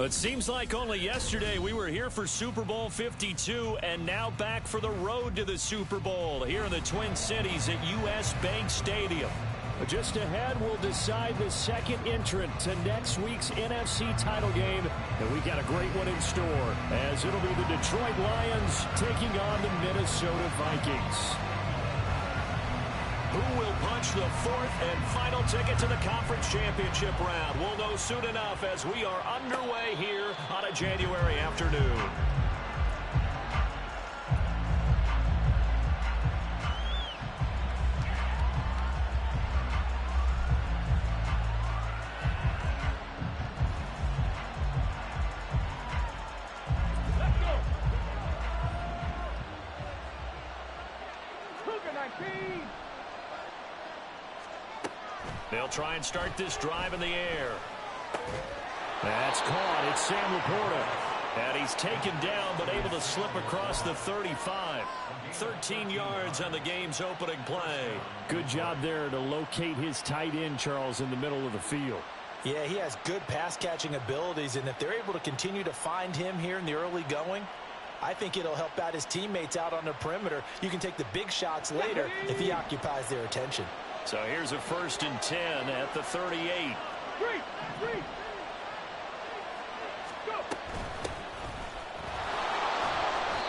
It seems like only yesterday we were here for Super Bowl 52 and now back for the road to the Super Bowl here in the Twin Cities at US Bank Stadium. Just ahead, we'll decide the second entrant to next week's NFC title game. And we got a great one in store, as it'll be the Detroit Lions taking on the Minnesota Vikings. Who will punch the fourth and final ticket to the conference championship round? We'll know soon enough as we are underway here on a January afternoon. Let's go. Cougar 19. They'll try and start this drive in the air. That's caught. It's Sam Laporta. And he's taken down but able to slip across the 35. 13 yards on the game's opening play. Good job there to locate his tight end, Charles, in the middle of the field. Yeah, he has good pass-catching abilities, and if they're able to continue to find him here in the early going, I think it'll help out his teammates out on the perimeter. You can take the big shots later if he occupies their attention. So here's a 1st and 10 at the 38. Three. Go.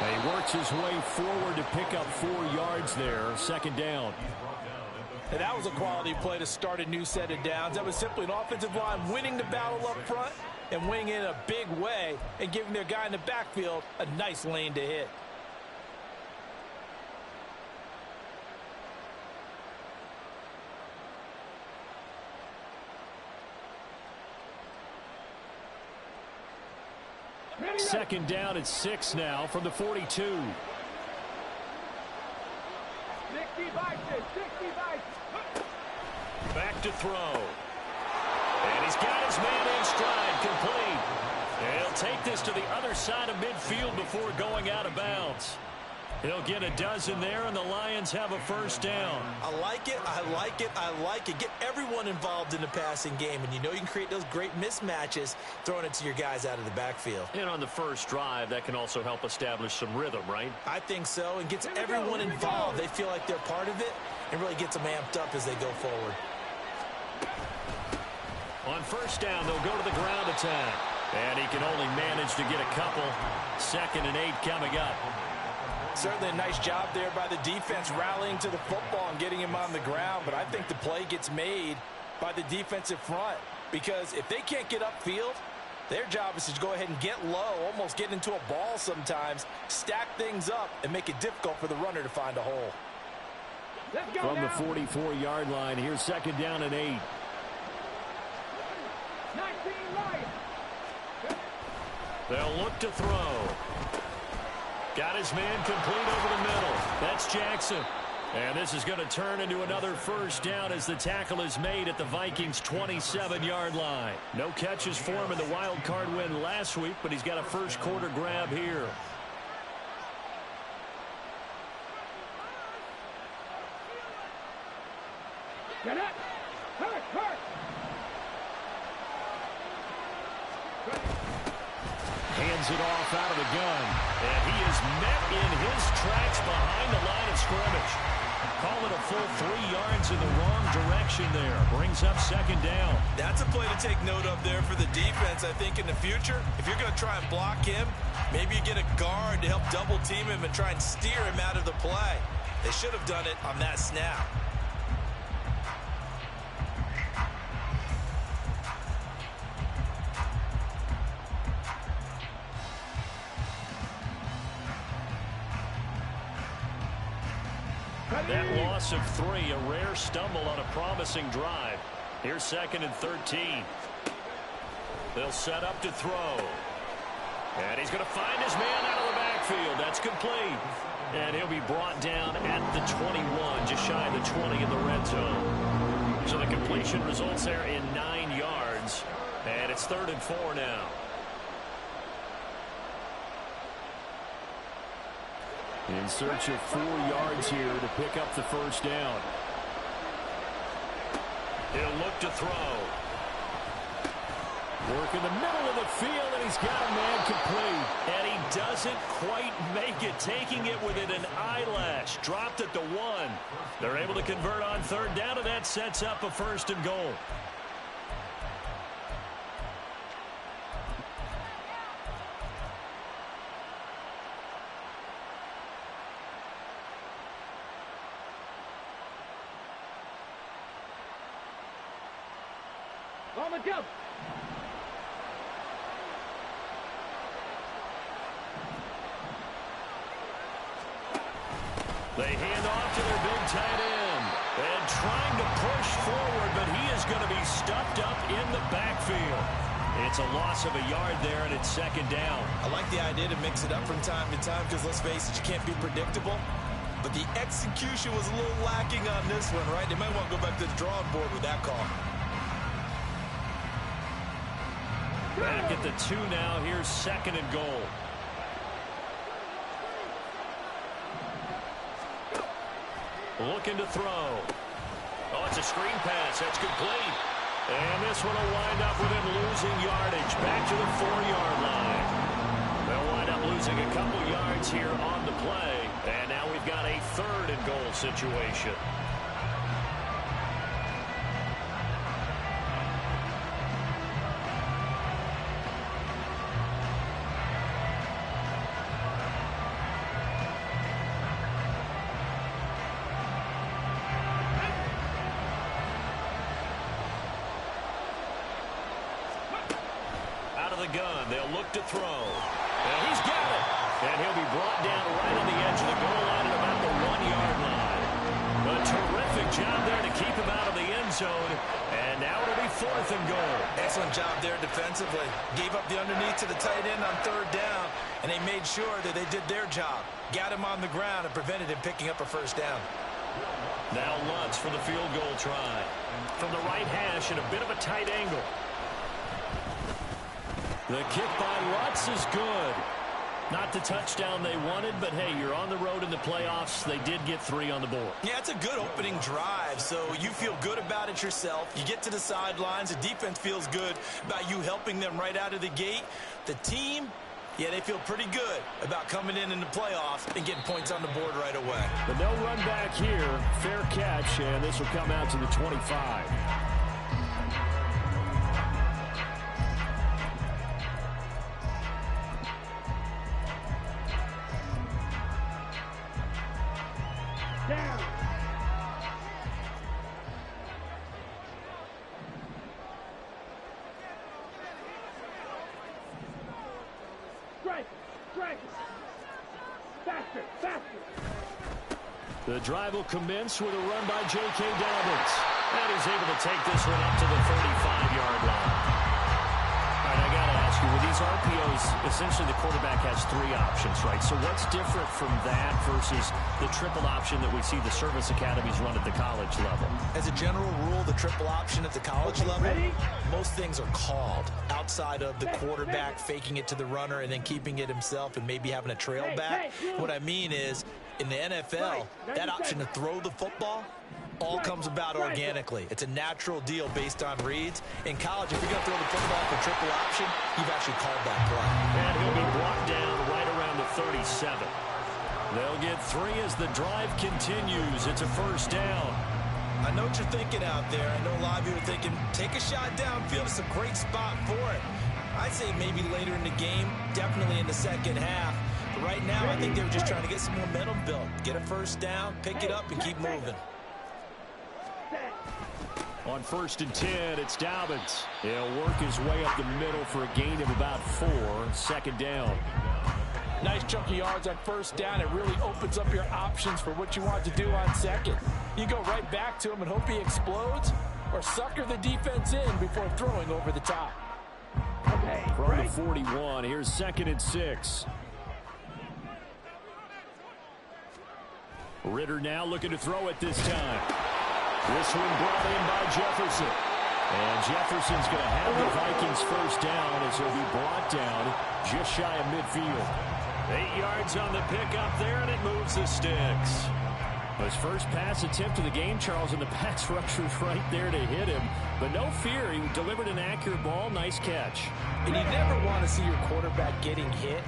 He works his way forward to pick up 4 yards there. 2nd down. And that was a quality play to start a new set of downs. That was simply an offensive line winning the battle up front and winning it in a big way and giving their guy in the backfield a nice lane to hit. Second down at 6 now from the 42. 60 Back to throw. And he's got his man in stride, complete. And he'll take this to the other side of midfield before going out of bounds. He'll get a dozen there, and the Lions have a 1st down. I like it. Get everyone involved in the passing game, and you know you can create those great mismatches throwing it to your guys out of the backfield. And on the first drive, that can also help establish some rhythm, right? I think so, and gets everyone involved. They feel like they're part of it and really gets them amped up as they go forward. On 1st down, they'll go to the ground attack. And he can only manage to get a couple. 2nd and 8 coming up. Certainly a nice job there by the defense rallying to the football and getting him on the ground, but I think the play gets made by the defensive front because if they can't get upfield, their job is to go ahead and get low, almost get into a ball sometimes, stack things up, and make it difficult for the runner to find a hole. From the 44-yard line, here's 2nd down and 8. 19 Lions. They'll look to throw. Got his man complete over the middle. That's Jackson. And this is going to turn into another 1st down as the tackle is made at the Vikings' 27-yard line. No catches for him in the wild card win last week, but he's got a first quarter grab here. Get it. Hurt. Hands it off out of the gun. And he is met in his tracks behind the line of scrimmage. Call it a full 3 yards in the wrong direction there. Brings up 2nd down. That's a play to take note of there for the defense. I think in the future, if you're going to try and block him, maybe you get a guard to help double team him and try and steer him out of the play. They should have done it on that snap. That loss of 3, a rare stumble on a promising drive. Here's 2nd and 13. They'll set up to throw. And he's going to find his man out of the backfield. That's complete. And he'll be brought down at the 21, just shy of the 20 in the red zone. So the completion results there in 9 yards. And it's 3rd and 4 now. In search of 4 yards here to pick up the 1st down. He'll look to throw. Work in the middle of the field, and he's got a man complete. And he doesn't quite make it, taking it within an eyelash. Dropped at the 1. They're able to convert on third down, and that sets up a 1st and goal. On the jump. They hand off to their big tight end. And trying to push forward, but he is going to be stuffed up in the backfield. It's a loss of a yard there, and it's 2nd down. I like the idea to mix it up from time to time because, let's face it, you can't be predictable. But the execution was a little lacking on this one, right? They might want to go back to the drawing board with that call. Back at the 2 now. Here's 2nd and goal. Looking to throw. Oh, it's a screen pass. That's complete. And this one will wind up with him losing yardage. Back to the 4-yard line. They'll wind up losing a couple yards here on the play. And now we've got a 3rd and goal situation. Gun. They'll look to throw. And he's got it. And he'll be brought down right on the edge of the goal line at about the 1-yard line. A terrific job there to keep him out of the end zone. And now it'll be 4th and goal. Excellent job there defensively. Gave up the underneath to the tight end on 3rd down, and they made sure that they did their job. Got him on the ground and prevented him picking up a 1st down. Now Lutz for the field goal try. From the right hash in a bit of a tight angle. The kick by Lutz is good. Not the touchdown they wanted, but hey, you're on the road in the playoffs. They did get 3 on the board. Yeah, it's a good opening drive, so you feel good about it yourself. You get to the sidelines. The defense feels good about you helping them right out of the gate. The team, yeah, they feel pretty good about coming in the playoffs and getting points on the board right away. But no run back here. Fair catch, and this will come out to the 25. Down. Strike. Strike. Faster. Faster. The drive will commence with a run by J.K. Dobbins. And he's able to take this one up to the 35-yard line. All right, I got to ask you, with these RPOs, essentially the quarterback has 3 options, right? So what's different from that versus the triple option that we see the service academies run at the college level? As a general rule, the triple option at the college level, most things are called outside of the quarterback faking it to the runner and then keeping it himself and maybe having a trail back. What I mean is, in the NFL, that option to throw the football all comes about organically. It's a natural deal based on reads. In college, if you're going to throw the football for triple option, you've actually called that play. And he'll be brought down right around the 37. They'll get 3 as the drive continues. It's a 1st down. I know what you're thinking out there. I know a lot of you are thinking, take a shot downfield. It's a great spot for it. I'd say maybe later in the game, definitely in the second half. But right now, I think they were just trying to get some momentum built. Get a 1st down, pick it up, and keep moving. On 1st and 10, it's Dobbins. He'll work his way up the middle for a gain of about 4. 2nd down. Nice chunk of yards on 1st down. It really opens up your options for what you want to do on 2nd. You go right back to him and hope he explodes, or sucker the defense in before throwing over the top. Okay. From the 41, here's 2nd and 6. Ritter now looking to throw it this time. This one brought in by Jefferson. And Jefferson's going to have the Vikings 1st down as he'll be brought down just shy of midfield. 8 yards on the pickup there, and it moves the sticks. His first pass attempt of the game, Charles, and the pass rusher's right there to hit him. But no fear, he delivered an accurate ball. Nice catch. And you never want to see your quarterback getting hit,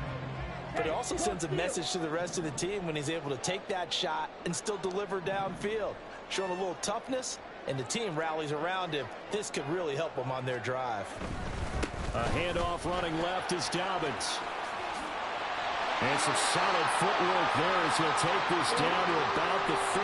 but it also sends a message to the rest of the team when he's able to take that shot and still deliver downfield. Showing a little toughness, and the team rallies around him. This could really help them on their drive. A handoff running left is Dobbins. And some solid footwork there as he'll take this down to about the 38.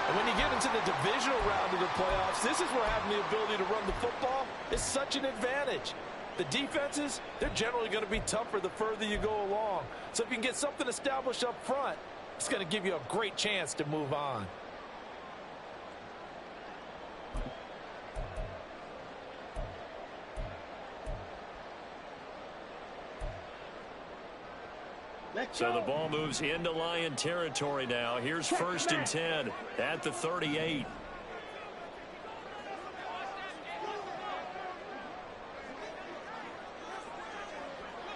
And when you get into the divisional round of the playoffs, this is where having the ability to run the football is such an advantage. The defenses, they're generally going to be tougher the further you go along. So if you can get something established up front, it's going to give you a great chance to move on. So the ball moves into Lion territory now. Here's 1st and 10 at the 38.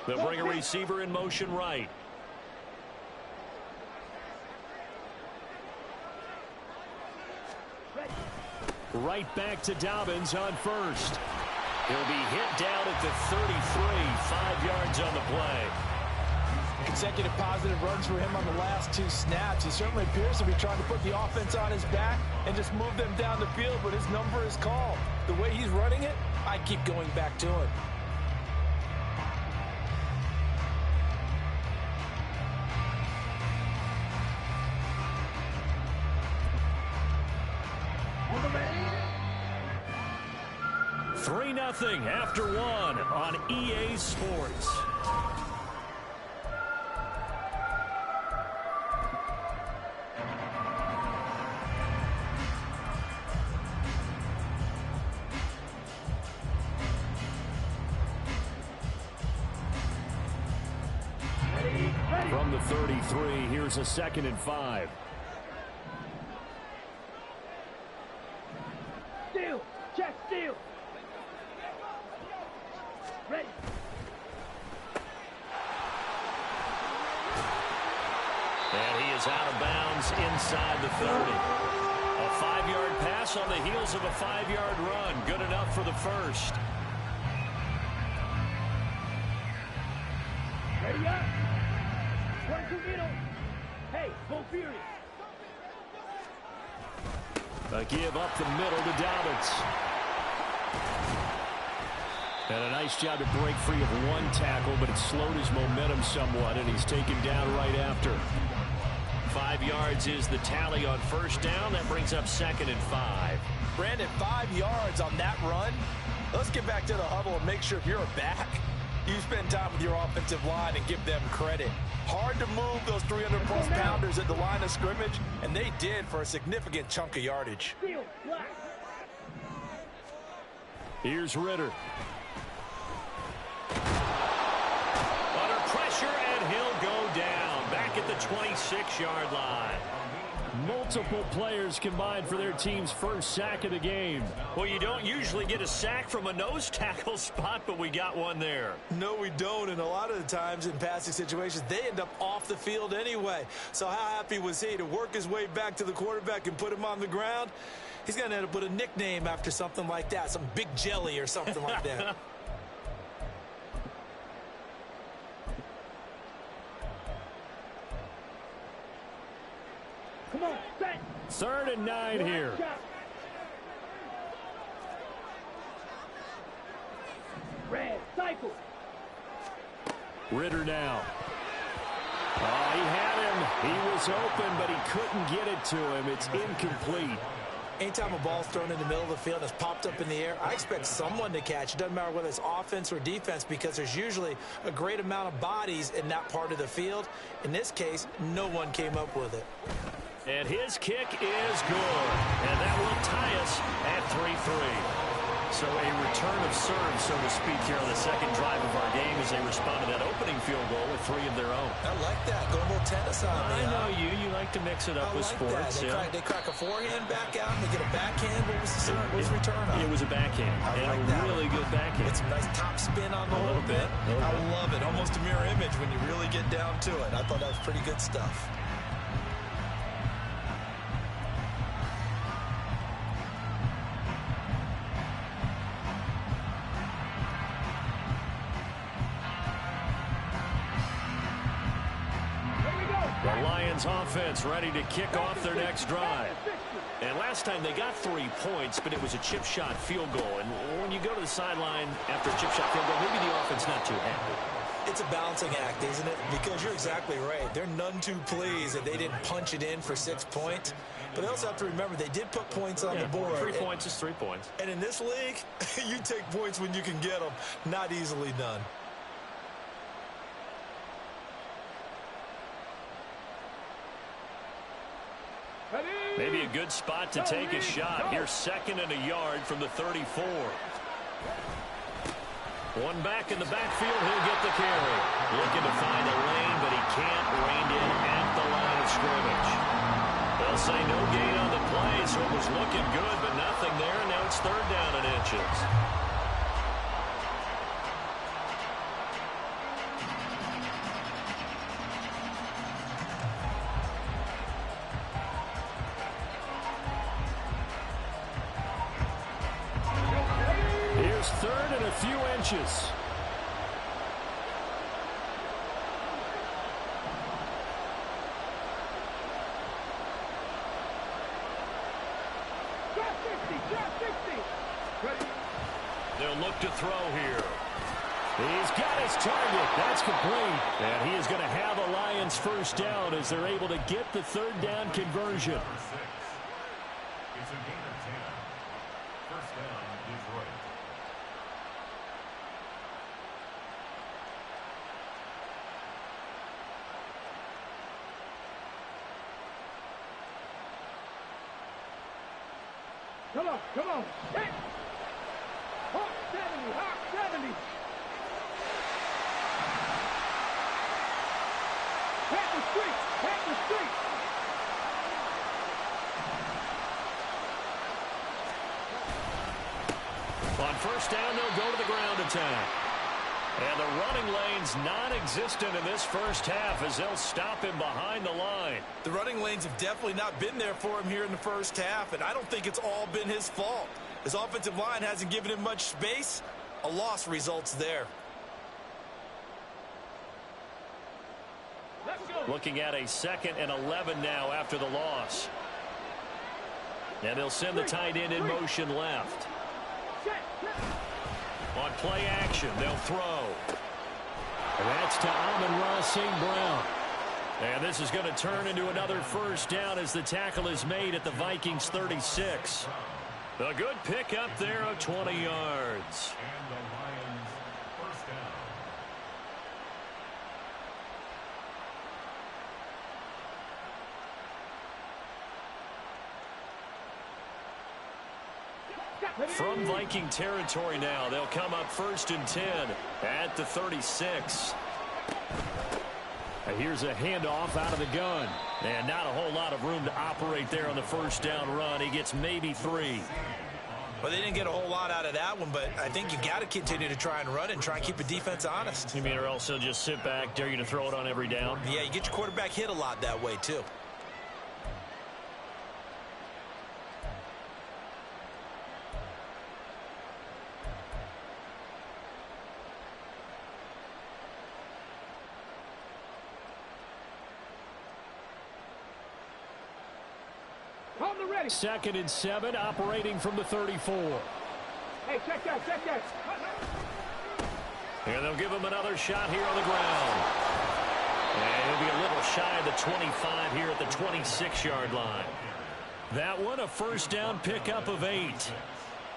They'll bring a receiver in motion right. Right back to Dobbins on 1st. He'll be hit down at the 33, 5 yards on the play. Consecutive positive runs for him on the last 2 snaps. He certainly appears to be trying to put the offense on his back and just move them down the field, but his number is called. The way he's running it, I keep going back to him. Three 3-0 after 1 on EA Sports. From the 33, here's a 2nd and 5. Steal! Check steal! Ready! And he is out of bounds inside the 30. A 5-yard pass on the heels of a 5-yard run. Good enough for the first. Ready up! One to middle! Hey, go furious! A give up the middle to Dobbins. And a nice job to break free of 1 tackle, but it slowed his momentum somewhat, and he's taken down right after. 5 yards is the tally on 1st down. That brings up 2nd and 5. Brandon, 5 yards on that run. Let's get back to the huddle and make sure if you're a back, you spend time with your offensive line and give them credit. Hard to move those 300-plus pounders at the line of scrimmage, and they did for a significant chunk of yardage. Steal! Black! Here's Ritter. Under pressure, and he'll go down. Back at the 26-yard line. Multiple players combined for their team's first sack of the game. Well, you don't usually get a sack from a nose tackle spot, but we got one there. No, we don't, and a lot of the times in passing situations, they end up off the field anyway. So how happy was he to work his way back to the quarterback and put him on the ground? He's going to end up with a nickname after something like that, some Big Jelly or something like that. Come on, set! 3rd and 9 here. Red, cycle! Ritter now. Oh, he had him. He was open, but he couldn't get it to him. It's incomplete. Anytime a ball's thrown in the middle of the field and it's popped up in the air, I expect someone to catch. It doesn't matter whether it's offense or defense, because there's usually a great amount of bodies in that part of the field. In this case, no one came up with it. And his kick is good. And that will tie us at 3-3. So a return of serve, so to speak, here on the second drive of our game as they respond to that opening field goal with 3 of their own. I like that. Go a little tennis on me. I know you. You like to mix it up with sports. They crack a forehand back out and they get a backhand. What was the return on? It was a backhand. I like that. Really good backhand. It's a nice top spin on the whole bit. I love it. Almost a mirror image when you really get down to it. I thought that was pretty good stuff. Lions offense ready to kick off their next drive. And last time they got 3 points, but it was a chip shot field goal. And when you go to the sideline after a chip shot field goal, maybe the offense not too happy. It's a balancing act, isn't it? Because you're exactly right. They're none too pleased that they didn't punch it in for 6 points. But they also have to remember they did put points on the board. 3 points is 3 points. And in this league, you take points when you can get them. Not easily done. Maybe a good spot to take a shot. Here's 2nd and a yard from the 34. One back in the backfield. He'll get the carry. Looking to find a lane, but he can't. Reined in at the line of scrimmage. They'll say no gain on the play, so it was looking good, but nothing there. Now it's 3rd down and inches. Here's 3rd and a few inches. They'll look to throw here. He's got his target. That's complete. And he is going to have a Lions first down as they're able to get the 3rd down conversion. It's a gain of 10. First down, Detroit. Come on. Hey! Hawk 70. Pack the street. On first down, they'll go to the ground attack. And the running lane's non-existent in this first half as they'll stop him behind the line. The running lanes have definitely not been there for him here in the first half, and I don't think it's all been his fault. His offensive line hasn't given him much space. A loss results there. Let's go. Looking at a 2nd and 11 now after the loss. And they'll send the tight end in motion left. On play action, they'll throw. And that's to Amon-Ra St. Brown. And this is going to turn into another first down as the tackle is made at the Vikings 36. A good pick up there of 20 yards. And the Lions first down. From Viking territory now, they'll come up 1st and 10 at the 36. Here's a handoff out of the gun. And not a whole lot of room to operate there on the first down run. He gets maybe 3. Well, they didn't get a whole lot out of that one, but I think you got to continue to try and run and try and keep the defense honest. You mean or else they'll just sit back, dare you to throw it on every down? Yeah, you get your quarterback hit a lot that way, too. On the ready. 2nd and 7, operating from the 34. Hey, check that. And they'll give him another shot here on the ground. And he'll be a little shy of the 25 here at the 26-yard line. That one, a first down pickup of 8.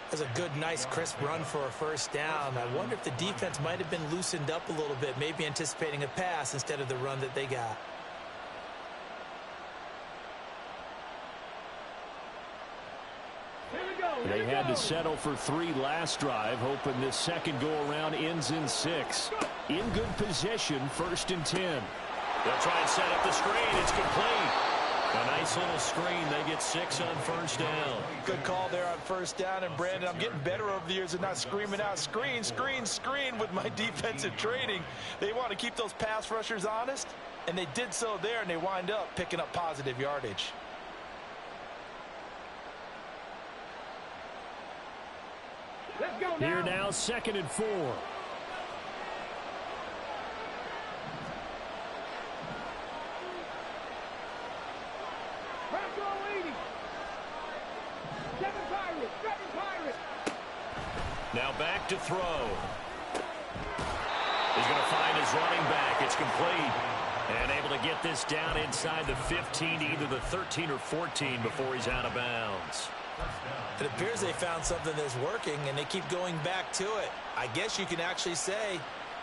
That's a good, nice, crisp run for a first down. I wonder if the defense might have been loosened up a little bit, maybe anticipating a pass instead of the run that they got. They had to settle for 3 last drive, hoping this second go-around ends in 6. In good position, 1st and 10. They'll try and set up the screen. It's complete. A nice little screen. They get 6 on first down. Good call there on first down. And, Brandon, I'm getting better over the years at not screaming out screen with my defensive training. They want to keep those pass rushers honest, and they did so there, and they wind up picking up positive yardage. Let's go now. Here now, 2nd and 4. Now back to throw. He's going to find his running back. It's complete. And able to get this down inside the 15, either the 13 or 14 before he's out of bounds. It appears they found something that's working, and they keep going back to it. I guess you can actually say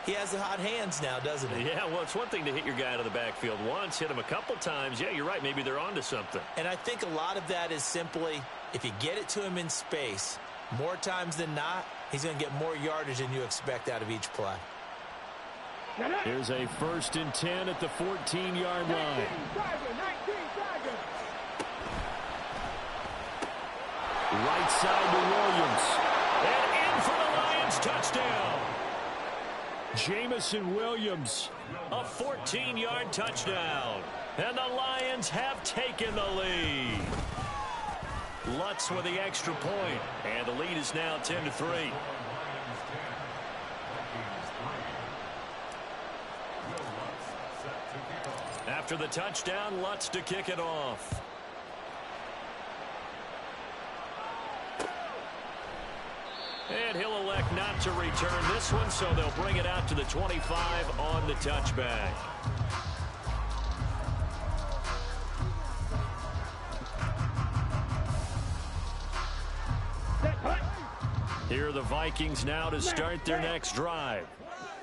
he has the hot hands now, doesn't he? Yeah, well, it's one thing to hit your guy out of the backfield once, hit him a couple times. Yeah, you're right. Maybe they're onto something. And I think a lot of that is simply if you get it to him in space, more times than not, he's going to get more yardage than you expect out of each play. Here's a 1st and 10 at the 14-yard line. Right side to Williams. And in for the Lions touchdown. Jamison Williams, a 14-yard touchdown. And the Lions have taken the lead. Lutz with the extra point. And the lead is now 10-3. After the touchdown, Lutz to kick it off. And he'll elect not to return this one, so they'll bring it out to the 25 on the touchback. Here are the Vikings now to start their next drive.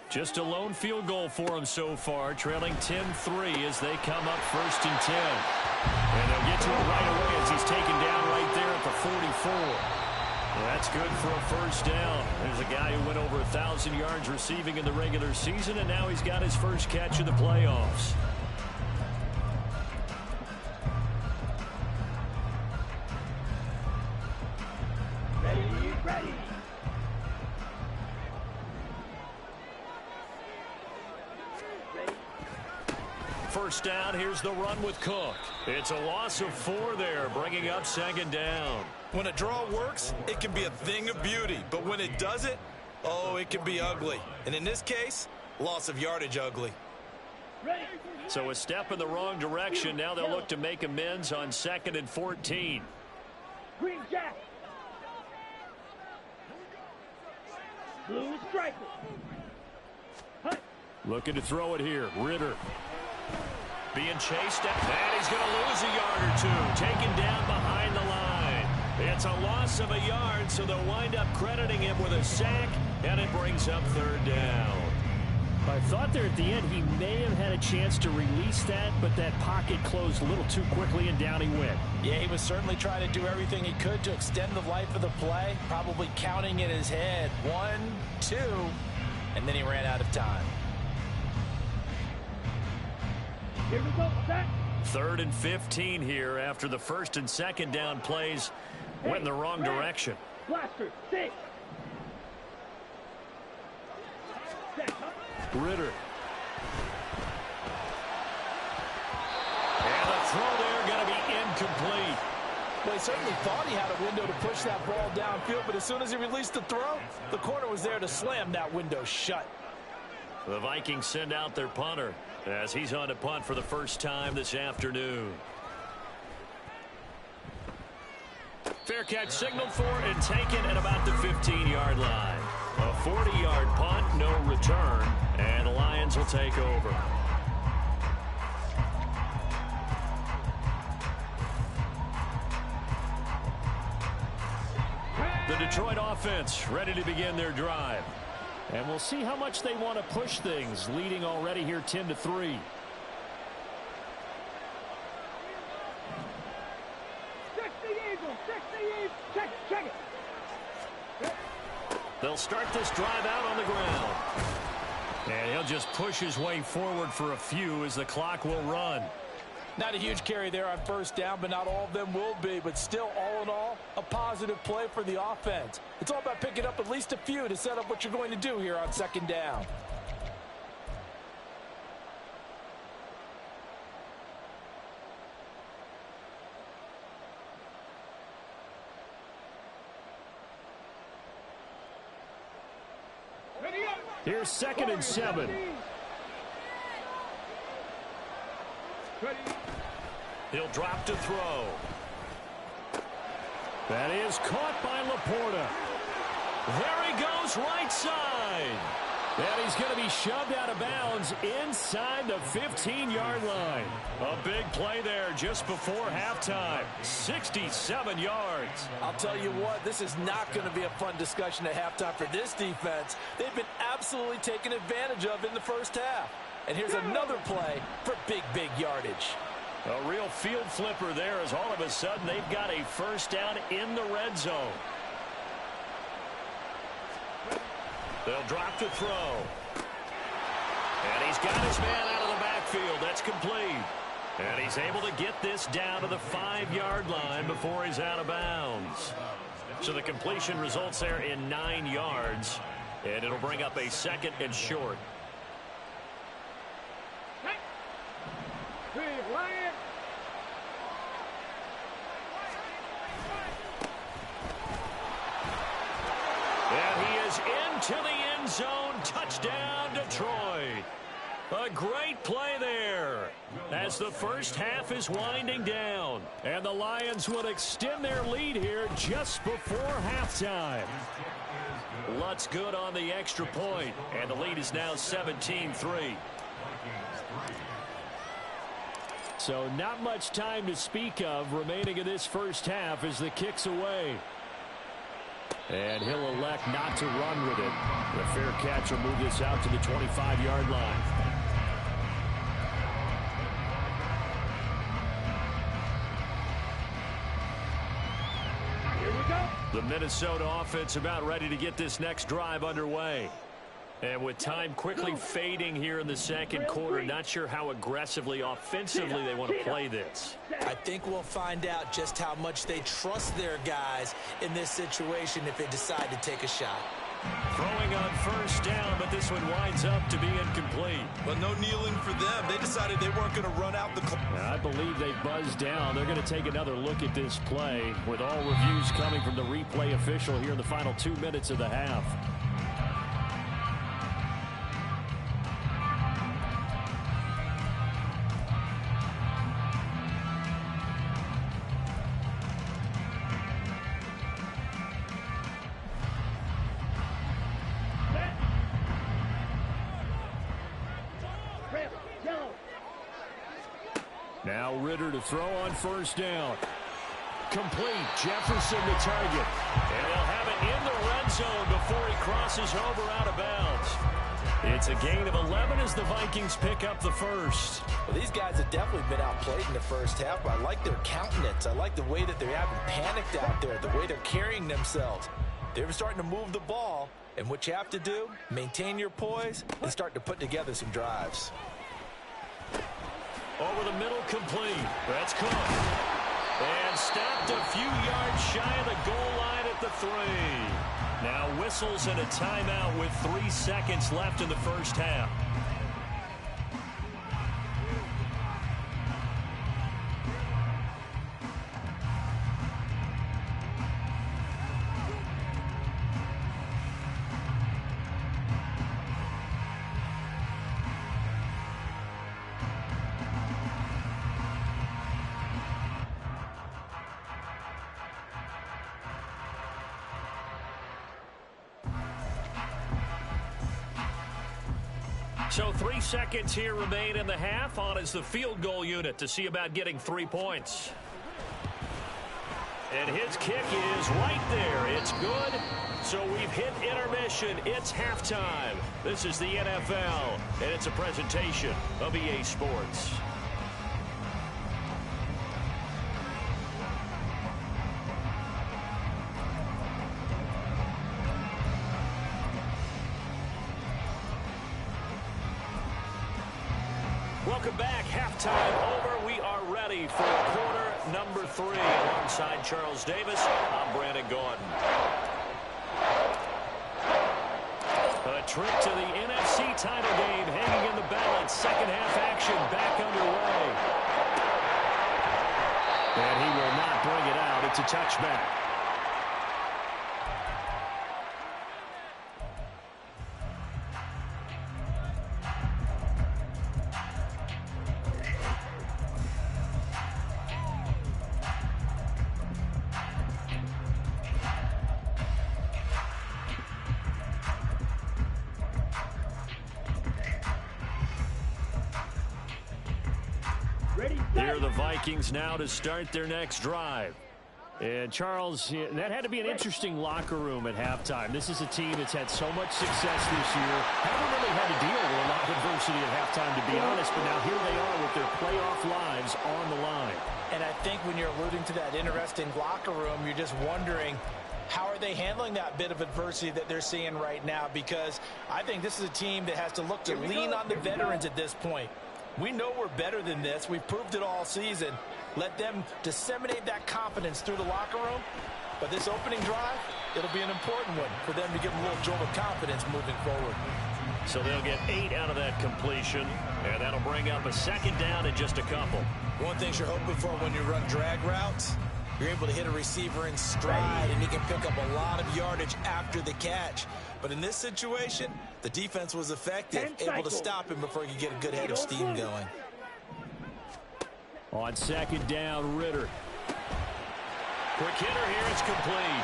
Just a lone field goal for them so far, trailing 10-3 as they come up 1st and 10. And they'll get to it right away as he's taken down right there at the 44. That's good for a 1st down. There's a guy who went over 1,000 yards receiving in the regular season, and now he's got his first catch of the playoffs. Ready. First down, here's the run with Cook. It's a loss of 4 there, bringing up 2nd down. When a draw works, it can be a thing of beauty. But when it doesn't, oh, it can be ugly. And in this case, loss of yardage ugly. So a step in the wrong direction. Now they'll look to make amends on 2nd and 14. Green jack. Blue striker. Looking to throw it here. Ritter. Being chased at, and he's going to lose a yard or 2. Taken down behind the line. It's a loss of a yard, so they'll wind up crediting him with a sack, and it brings up 3rd down. I thought there at the end he may have had a chance to release that, but that pocket closed a little too quickly, and down he went. Yeah, he was certainly trying to do everything he could to extend the life of the play, probably counting in his head 1, 2, and then he ran out of time. Here we go, set. 3rd and 15 here after the 1st and 2nd down plays went in the wrong direction. Blaster, 6. Ritter. And the throw there going to be incomplete. Well, he certainly thought he had a window to push that ball downfield, but as soon as he released the throw, the corner was there to slam that window shut. The Vikings send out their punter as he's on to punt for the first time this afternoon. Fair catch signaled for and taken at about the 15-yard line. A 40-yard punt, no return, and the Lions will take over. The Detroit offense ready to begin their drive. And we'll see how much they want to push things, leading already here 10-3. 6 the Eagles, check it. They'll start this drive out on the ground. And he'll just push his way forward for a few as the clock will run. Not a huge carry there on 1st down, but not all of them will be. But still, all in all, a positive play for the offense. It's all about picking up at least a few to set up what you're going to do here on 2nd down. Here's 2nd and 7. He'll drop to throw. That is caught by Laporta. There he goes right side. And he's going to be shoved out of bounds inside the 15-yard line. A big play there just before halftime. 67 yards. I'll tell you what, this is not going to be a fun discussion at halftime for this defense. They've been absolutely taken advantage of in the first half. And here's another play for big yardage. A real field flipper there as all of a sudden they've got a first down in the red zone. They'll drop to throw. And he's got his man out of the backfield. That's complete. And he's able to get this down to the 5-yard line before he's out of bounds. So the completion results there in 9 yards. And it'll bring up a 2nd and short. And he is into the end zone. Touchdown, Detroit. A great play there as the first half is winding down. And the Lions will extend their lead here just before halftime. Lutz good on the extra point, and the lead is now 17-3. So not much time to speak of remaining in this first half as the kick's away. And he'll elect not to run with it. The fair catch will move this out to the 25-yard line. Here we go. The Minnesota offense about ready to get this next drive underway. And with time quickly fading here in the second quarter, not sure how aggressively, offensively they want to play this. I think we'll find out just how much they trust their guys in this situation if they decide to take a shot. Throwing on first down, but this one winds up to be incomplete. But no kneeling for them. They decided they weren't going to run out the clock. I believe they buzzed down. They're going to take another look at this play with all reviews coming from the replay official here in the final 2 minutes of the half. Now Ritter to throw on first down. Complete. Jefferson the target. And they'll have it in the red zone before he crosses over out of bounds. It's a gain of 11 as the Vikings pick up the first. Well, these guys have definitely been outplayed in the first half, but I like their countenance. I like the way that they haven't panicked out there, the way they're carrying themselves. They're starting to move the ball, and what you have to do, maintain your poise and start to put together some drives. Over the middle, complete. That's Cook. And stopped a few yards shy of the goal line at the 3. Now whistles and a timeout with 3 seconds left in the first half. So 3 seconds here remain in the half. On is the field goal unit to see about getting 3 points. And his kick is right there. It's good. So we've hit intermission. It's halftime. This is the NFL, and it's a presentation of EA Sports. Welcome back. Halftime over. We are ready for quarter number 3. Alongside Charles Davis, I'm Brandon Gordon. A trip to the NFC title game hanging in the balance. Second half action back underway. And he will not bring it out. It's a touchback. Here are the Vikings now to start their next drive. And, Charles, that had to be an interesting locker room at halftime. This is a team that's had so much success this year. Haven't really had to deal with a lot of adversity at halftime, to be honest, but now here they are with their playoff lives on the line. And I think when you're alluding to that interesting locker room, you're just wondering, how are they handling that bit of adversity that they're seeing right now? Because I think this is a team that has to look to lean on the veterans at this point. We know we're better than this. We've proved it all season. Let them disseminate that confidence through the locker room. But this opening drive, it'll be an important one for them to give them a little jolt of confidence moving forward. So they'll get 8 out of that completion, and that'll bring up a second down in just a couple. One thing you're hoping for when you run drag routes, you're able to hit a receiver in stride, and he can pick up a lot of yardage after the catch. But in this situation, the defense was effective, able to stop him before he could get a good head of steam going. On second down, Ritter. Quick hitter here, it's complete.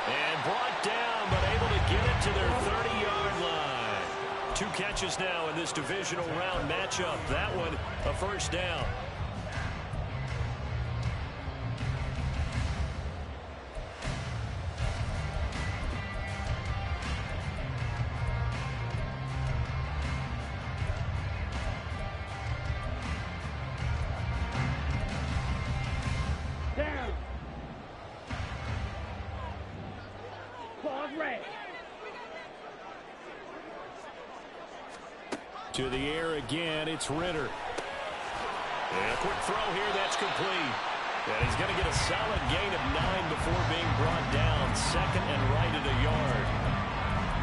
And brought down, but able to get it to their 30-yard line. 2 catches now in this divisional round matchup. That one, a first down. To the air again, it's Ritter. And a quick throw here, that's complete. And he's going to get a solid gain of 9 before being brought down. Second and right at a yard.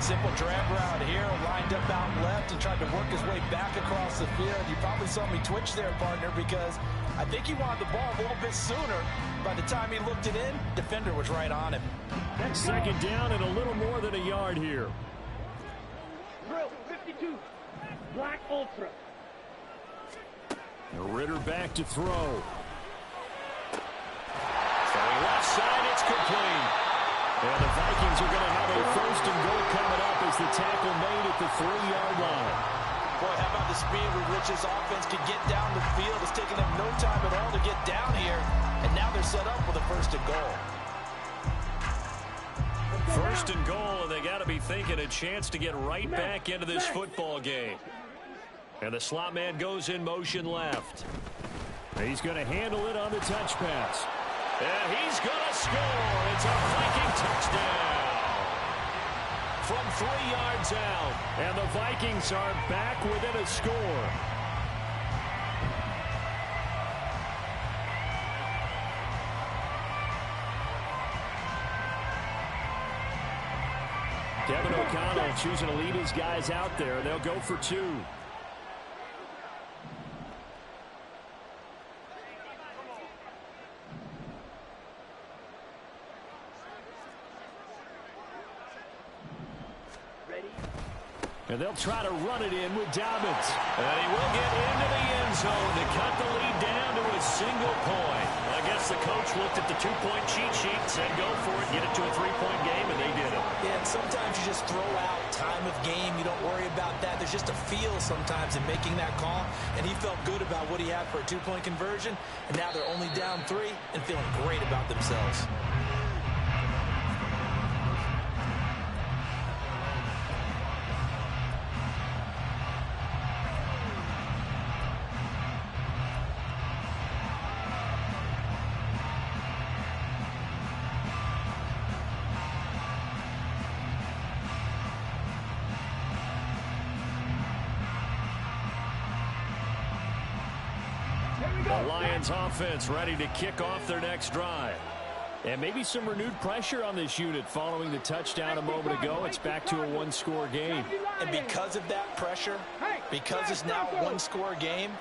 Simple drag route here, lined up out left and tried to work his way back across the field. You probably saw me twitch there, partner, because I think he wanted the ball a little bit sooner. By the time he looked it in, defender was right on him. Second down and a little more than a yard here. Drill 52. Black Ultra. Ritter back to throw. Throwing left side, it's complete. And the Vikings are going to have a first and goal coming up as the tackle made at the 3-yard line. Boy, how about the speed with which this offense can get down the field? It's taken them no time at all to get down here, and now they're set up with a first and goal. First and goal, and they got to be thinking a chance to get right back into this football game. And the slot man goes in motion left. He's going to handle it on the touch pass. And he's going to score. It's a Viking touchdown from 3 yards out. And the Vikings are back within a score. Kevin O'Connell choosing to lead his guys out there. They'll go for 2. And they'll try to run it in with Dobbins. And he will get into the end zone to cut the lead down to a single point. I guess the coach looked at the 2-point cheat sheet and said, go for it, get it to a 3-point game, and they did it. Yeah, and sometimes you just throw out time of game. You don't worry about that. There's just a feel sometimes in making that call, and he felt good about what he had for a 2-point conversion, and now they're only down 3 and feeling great about themselves. The Lions offense ready to kick off their next drive. And maybe some renewed pressure on this unit following the touchdown a moment ago. It's back to a 1-score game. And because of that pressure, because it's now a 1-score game,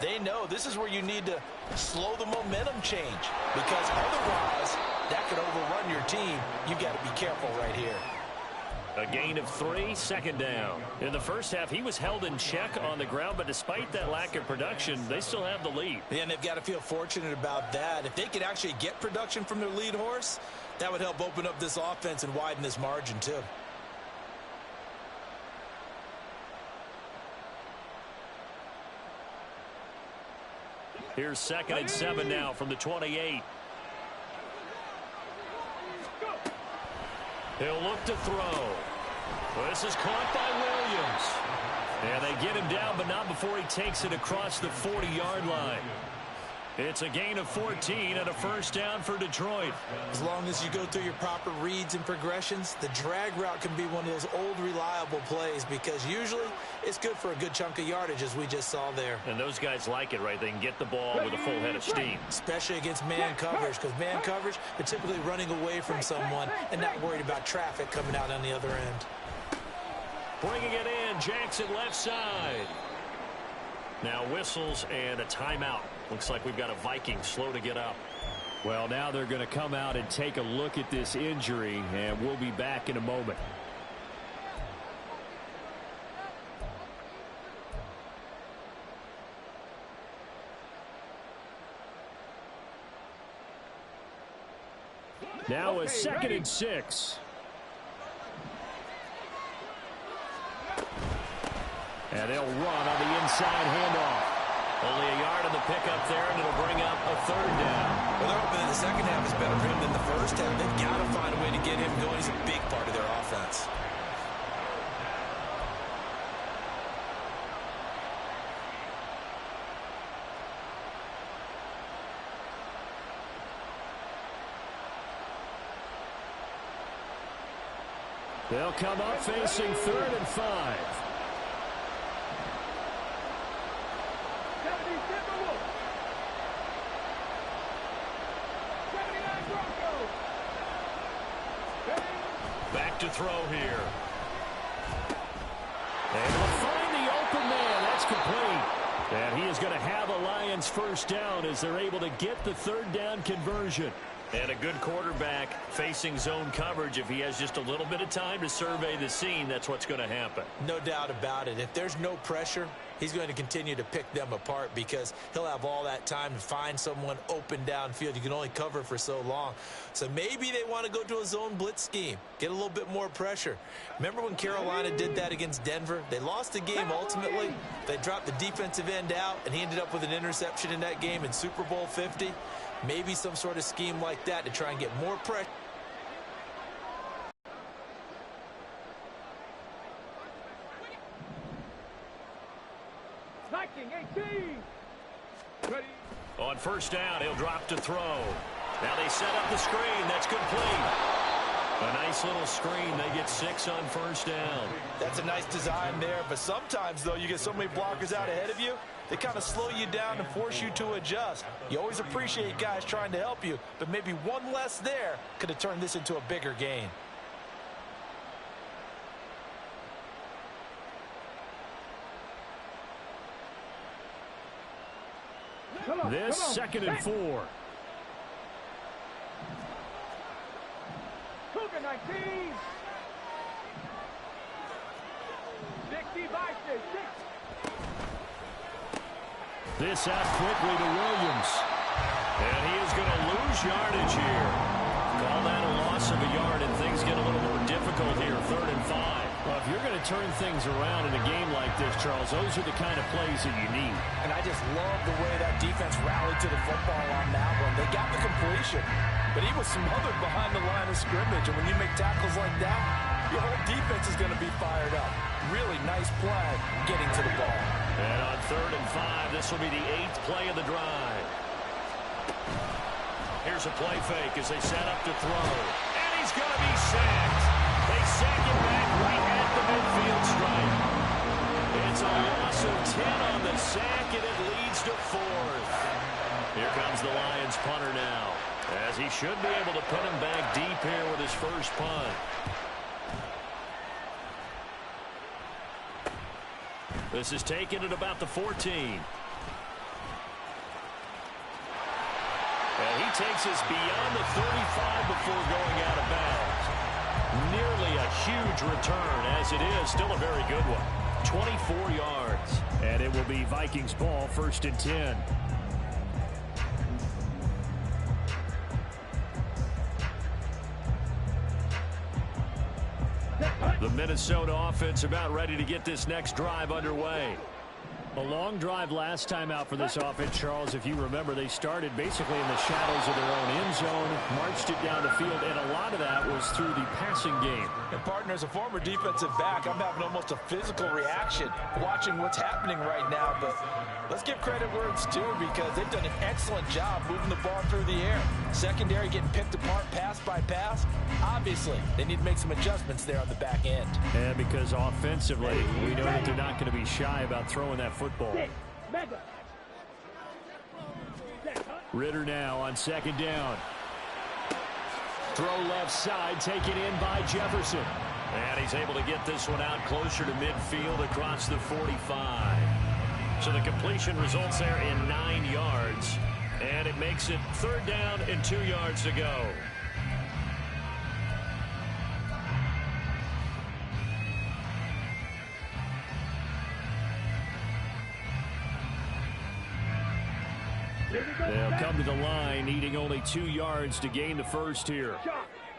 they know this is where you need to slow the momentum change. Because otherwise, that could overrun your team. You've got to be careful right here. A gain of 3, second down. In the first half, he was held in check on the ground, but despite that lack of production, they still have the lead. Yeah, and they've got to feel fortunate about that. If they could actually get production from their lead horse, that would help open up this offense and widen this margin too. Here's 2nd and 7 now from the 28. He'll look to throw. This is caught by Williams. And they get him down, but not before he takes it across the 40-yard line. It's a gain of 14 and a first down for Detroit. As long as you go through your proper reads and progressions, the drag route can be one of those old reliable plays because usually it's good for a good chunk of yardage, as we just saw there. And those guys like it, right? They can get the ball with a full head of steam. Especially against man coverage, because man coverage, they're typically running away from someone and not worried about traffic coming out on the other end. Bringing it in, Jackson left side. Now whistles and a timeout. Looks like we've got a Viking slow to get up. Well, now they're going to come out and take a look at this injury, and we'll be back in a moment. Now a 2nd and 6. And they'll run on the inside handoff. Only a yard on the pickup there, and it'll bring up a 3rd down. Well, they're hoping that the second half is better for him than the first half. They've got to find a way to get him going. He's a big part of their offense. They'll come up facing 3rd and 5. Back to throw here. And will find the open man. That's complete. And he is going to have a Lions first down as they're able to get the 3rd down conversion. And a good quarterback facing zone coverage. If he has just a little bit of time to survey the scene, that's what's going to happen. No doubt about it. If there's no pressure, he's going to continue to pick them apart because he'll have all that time to find someone open downfield. You can only cover for so long. So maybe they want to go to a zone blitz scheme, get a little bit more pressure. Remember when Carolina did that against Denver? They lost the game ultimately. They dropped the defensive end out, and he ended up with an interception in that game in Super Bowl 50. Maybe some sort of scheme like that to try and get more pressure. On first down, he'll drop to throw. Now they set up the screen. That's complete. A nice little screen. They get 6 on first down. That's a nice design there, but sometimes, though, you get so many blockers out ahead of you, they kind of slow you down and force you to adjust. You always appreciate guys trying to help you, but maybe one less there could have turned this into a bigger gain. This 2nd and 4. Cougar 19. 60 by 6. This out quickly to Williams. And he is going to lose yardage here. Call that a loss of a yard, and things get a little more difficult here. 3rd and 5. Well, if you're going to turn things around in a game like this, Charles, those are the kind of plays that you need. And I just love the way that defense rallied to the football on that one. They got the completion, but he was smothered behind the line of scrimmage. And when you make tackles like that, your whole defense is going to be fired up. Really nice play getting to the ball. And on 3rd and 5, this will be the 8th play of the drive. Here's a play fake as they set up to throw. And he's going to be sacked. They sack him back right at the midfield stripe. It's a loss of 10 on the sack, and it leads to 4th. Here comes the Lions punter now, as he should be able to put him back deep here with his first punt. This is taken at about the 14. And he takes us beyond the 35 before going out of bounds. Nearly a huge return, as it is still a very good one. 24 yards. And it will be Vikings ball, 1st and 10. The Minnesota offense about ready to get this next drive underway. A long drive last time out for this offense, Charles. If you remember, they started basically in the shadows of their own end zone, marched it down the field, and a lot of that was through the passing game. And partner, as a former defensive back, I'm having almost a physical reaction watching what's happening right now. But let's give credit where it's due, because they've done an excellent job moving the ball through the air. Secondary getting picked apart pass by pass. Obviously, they need to make some adjustments there on the back end. And because offensively, we know that they're not going to be shy about throwing that football. Ritter now on second down. Throw left side, taken in by Jefferson. And he's able to get this one out closer to midfield across the 45. So the completion results there in 9 yards. And it makes it 3rd down and 2 yards to go. They'll come to the line, needing only 2 yards to gain the first here.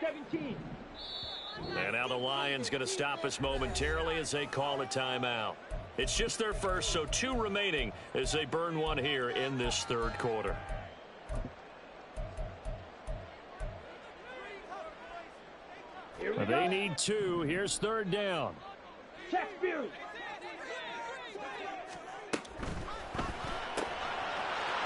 17. And now the Lions going to stop us momentarily as they call a timeout. It's just their first, so 2 remaining as they burn one here in this 3rd quarter. They need 2. Here's 3rd down. Check view.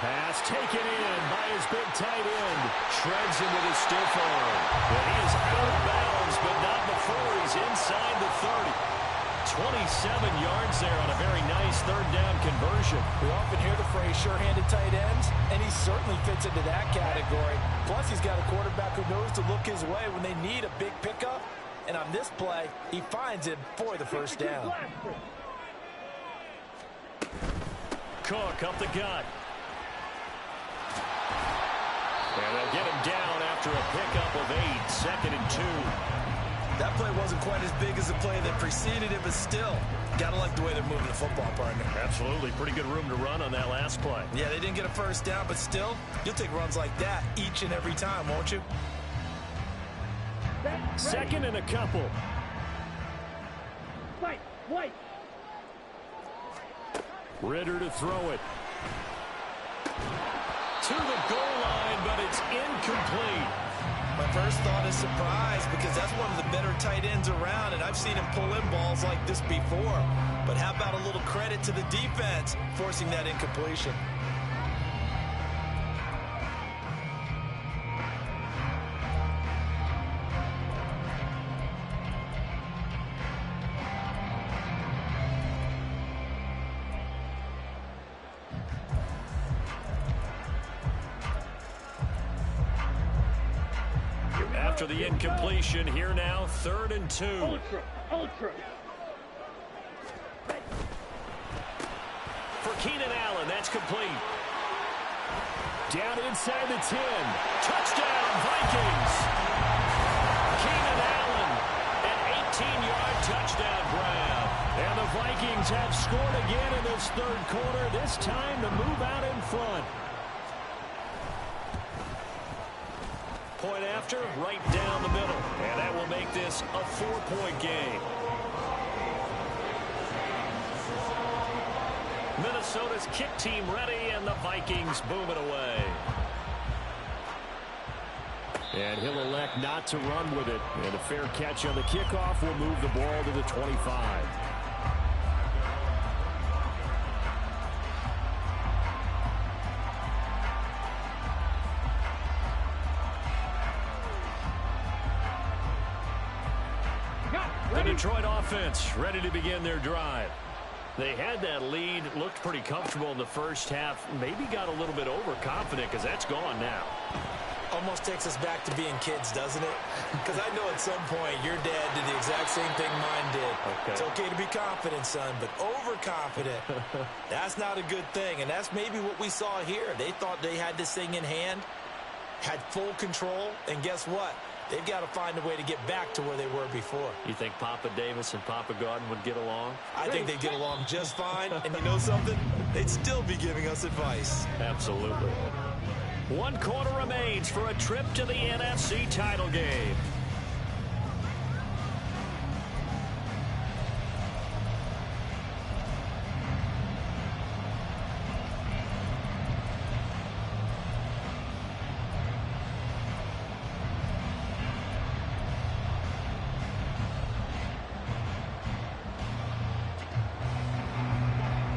Pass taken in by his big tight end. Shreds him with his stiff arm. But he is out of bounds, but not before he's inside the 30. 27 yards there on a very nice 3rd down conversion. We often hear the phrase sure-handed tight ends, and he certainly fits into that category. Plus, he's got a quarterback who knows to look his way when they need a big pickup. And on this play, he finds him for the 1st down. Cook up the gut. And they'll get him down after a pickup of 8, 2nd and 2. That play wasn't quite as big as the play that preceded it, but still, gotta like the way they're moving the football, partner. Absolutely. Pretty good room to run on that last play. Yeah, they didn't get a 1st down, but still, you'll take runs like that each and every time, won't you? 2nd and a couple. White. Ritter to throw it. To the goal line, but it's incomplete. My first thought is surprise, because that's one of the better tight ends around, and I've seen him pull in balls like this before. But how about a little credit to the defense forcing that incompletion? After the incompletion, here now, 3rd and 2. Ultra. For Keenan Allen, that's complete. Down inside the 10. Touchdown, Vikings. Keenan Allen, an 18-yard touchdown grab. And the Vikings have scored again in this 3rd quarter, this time to move out in front. Point after, right down the middle. And that will make this a 4-point game. Minnesota's kick team ready, and the Vikings boom it away. And he'll elect not to run with it. And a fair catch on the kickoff will move the ball to the 25. The Detroit offense ready to begin their drive. They had that lead, looked pretty comfortable in the first half, maybe got a little bit overconfident because that's gone now. Almost takes us back to being kids, doesn't it? Because I know at some point your dad did the exact same thing mine did. Okay. It's okay to be confident, son, but overconfident, that's not a good thing. And that's maybe what we saw here. They thought they had this thing in hand, had full control, and guess what? They've got to find a way to get back to where they were before. You think Papa Davis and Papa Gordon would get along? I think they'd get along just fine. And you know something? They'd still be giving us advice. Absolutely. 1 quarter remains for a trip to the NFC title game.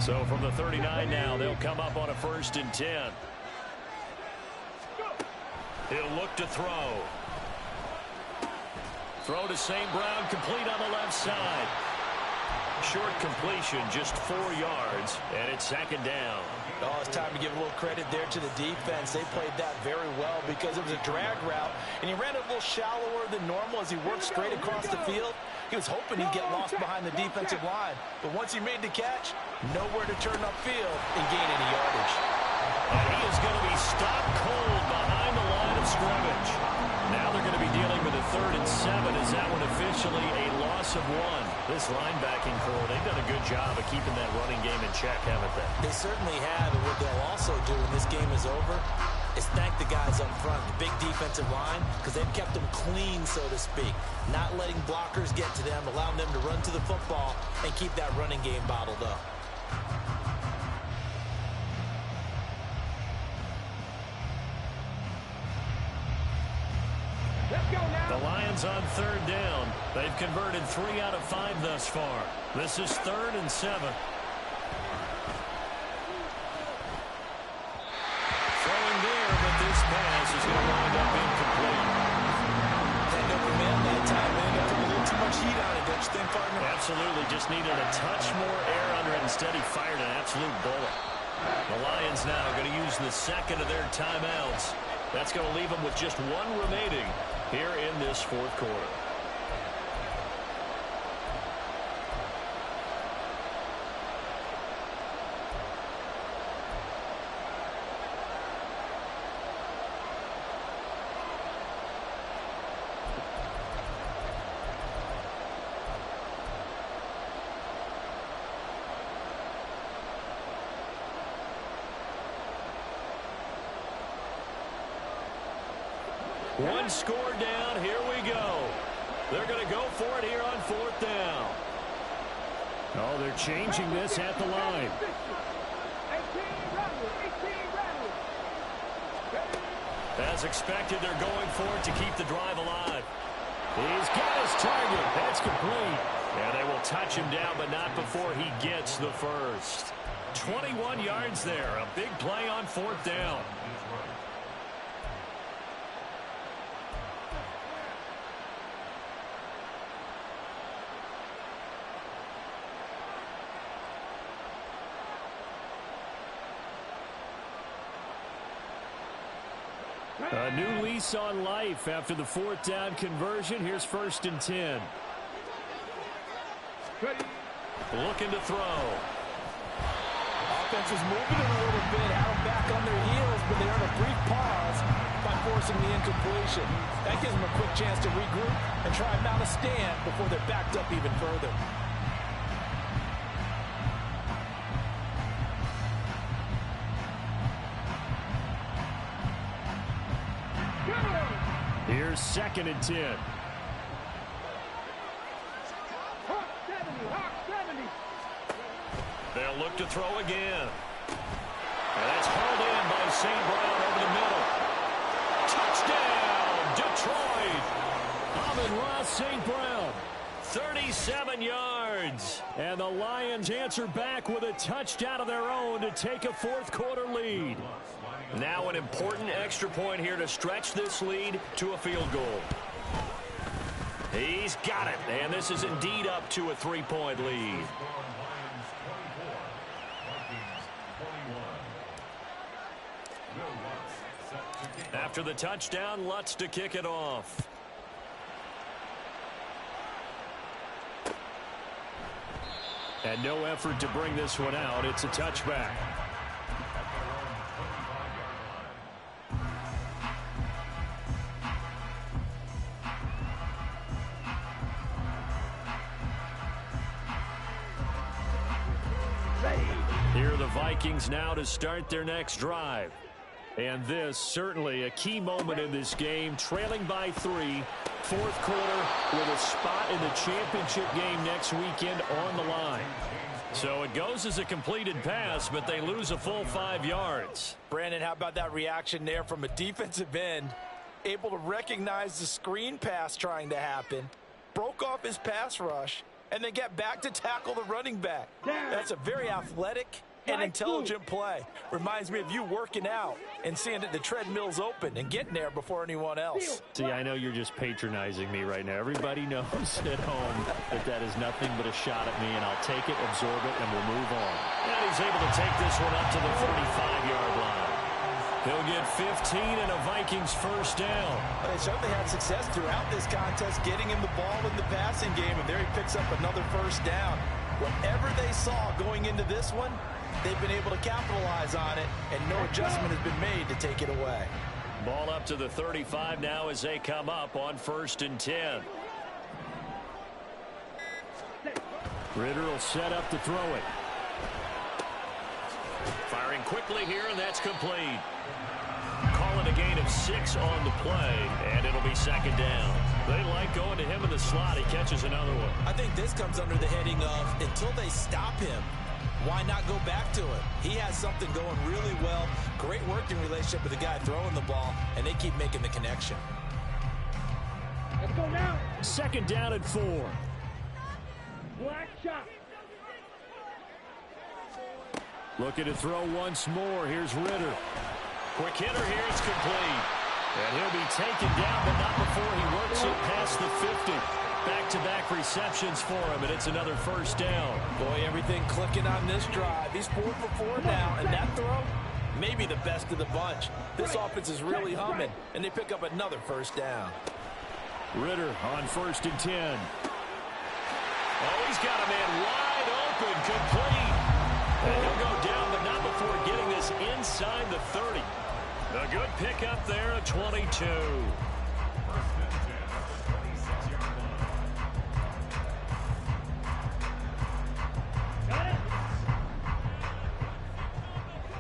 So from the 39 now, they'll come up on a 1st and 10. He'll look to throw. Throw to St. Brown, complete on the left side. Short completion, just 4 yards, and it's 2nd down. Oh, it's time to give a little credit there to the defense. They played that very well because it was a drag route, and he ran it a little shallower than normal as he worked straight across the field. He was hoping he'd get lost behind the defensive line, but once he made the catch, nowhere to turn upfield and gain any yardage. And he is going to be stopped cold behind the line of scrimmage. Now they're going to be dealing with a 3rd and 7. Is that one officially a loss of 1? This linebacking core, they've done a good job of keeping that running game in check, haven't they? They certainly have, and what they'll also do when this game is over is thank the guys up front, the big defensive line, because they've kept them clean, so to speak. Not letting blockers get to them, allowing them to run to the football and keep that running game bottled up. The Lions on 3rd down. They've converted 3 out of 5 thus far. This is 3rd and 7. Throwing there, but this pass is going to wind up incomplete. They never man that time, man. They took a little too much heat on it, don't you think, partner? Absolutely. Just needed a touch more air under it. Instead, he fired an absolute bullet. The Lions now going to use the 2nd of their timeouts. That's going to leave them with just 1 remaining here in this 4th quarter. One score down. Here we go. They're going to go for it here on 4th down. Oh, they're changing this at the line. As expected, they're going for it to keep the drive alive. He's got his target. That's complete. And they will touch him down, but not before he gets the first. 21 yards there. A big play on 4th down. A new lease on life after the 4th down conversion. Here's 1st and 10. Looking to throw. Offense was moving it a little bit, had them back on their heels, but they earned a brief pause by forcing the incompletion. That gives them a quick chance to regroup and try and mount a stand before they're backed up even further. Here's 2nd and 10. They'll look to throw again. And that's hauled in by St. Brown over the middle. Touchdown, Detroit! Amon-Ra St. Brown. 37 yards. And the Lions answer back with a touchdown of their own to take a 4th quarter lead. Now an important extra point here to stretch this lead to a field goal. He's got it, and this is indeed up to a 3-point lead. After the touchdown, Lutz to kick it off. And no effort to bring this one out. It's a touchback. Here are the Vikings now to start their next drive. And this certainly a key moment in this game, trailing by 3, 4th quarter with a spot in the championship game next weekend on the line. So it goes as a completed pass, but they lose a full 5 yards. Brandon, how about that reaction there from a defensive end? Able to recognize the screen pass trying to happen, broke off his pass rush, and then get back to tackle the running back. That's a very athletic and intelligent play. Reminds me of you working out and seeing that the treadmill's open and getting there before anyone else. See, I know you're just patronizing me right now. Everybody knows at home that that is nothing but a shot at me, and I'll take it, absorb it, and we'll move on. And he's able to take this one up to the 45-yard line. He'll get 15 and a Vikings first down. Well, they certainly had success throughout this contest getting him the ball in the passing game, and there he picks up another first down. Whatever they saw going into this one, they've been able to capitalize on it, and no adjustment has been made to take it away. Ball up to the 35 now as they come up on 1st and 10. Ritter will set up to throw it. Firing quickly here, and that's complete. Call it a gain of 6 on the play, and it'll be 2nd down. They like going to him in the slot. He catches another one. I think this comes under the heading of until they stop him, why not go back to it? He has something going really well. Great working relationship with the guy throwing the ball, and they keep making the connection. Let's go now. 2nd down and 4. Black shot. Looking to throw once more. Here's Ritter. Quick hitter here. It's complete. And he'll be taken down, but not before he works it past the 50. Back-to-back receptions for him, and it's another first down. Boy, everything clicking on this drive. He's 4 for 4 now, and that throw, maybe the best of the bunch. This offense is really humming, and they pick up another first down. Ritter on 1st and 10. Oh, he's got a man wide open, complete. And he'll go down, but not before getting this inside the 30. A good pickup there at 22. Got it.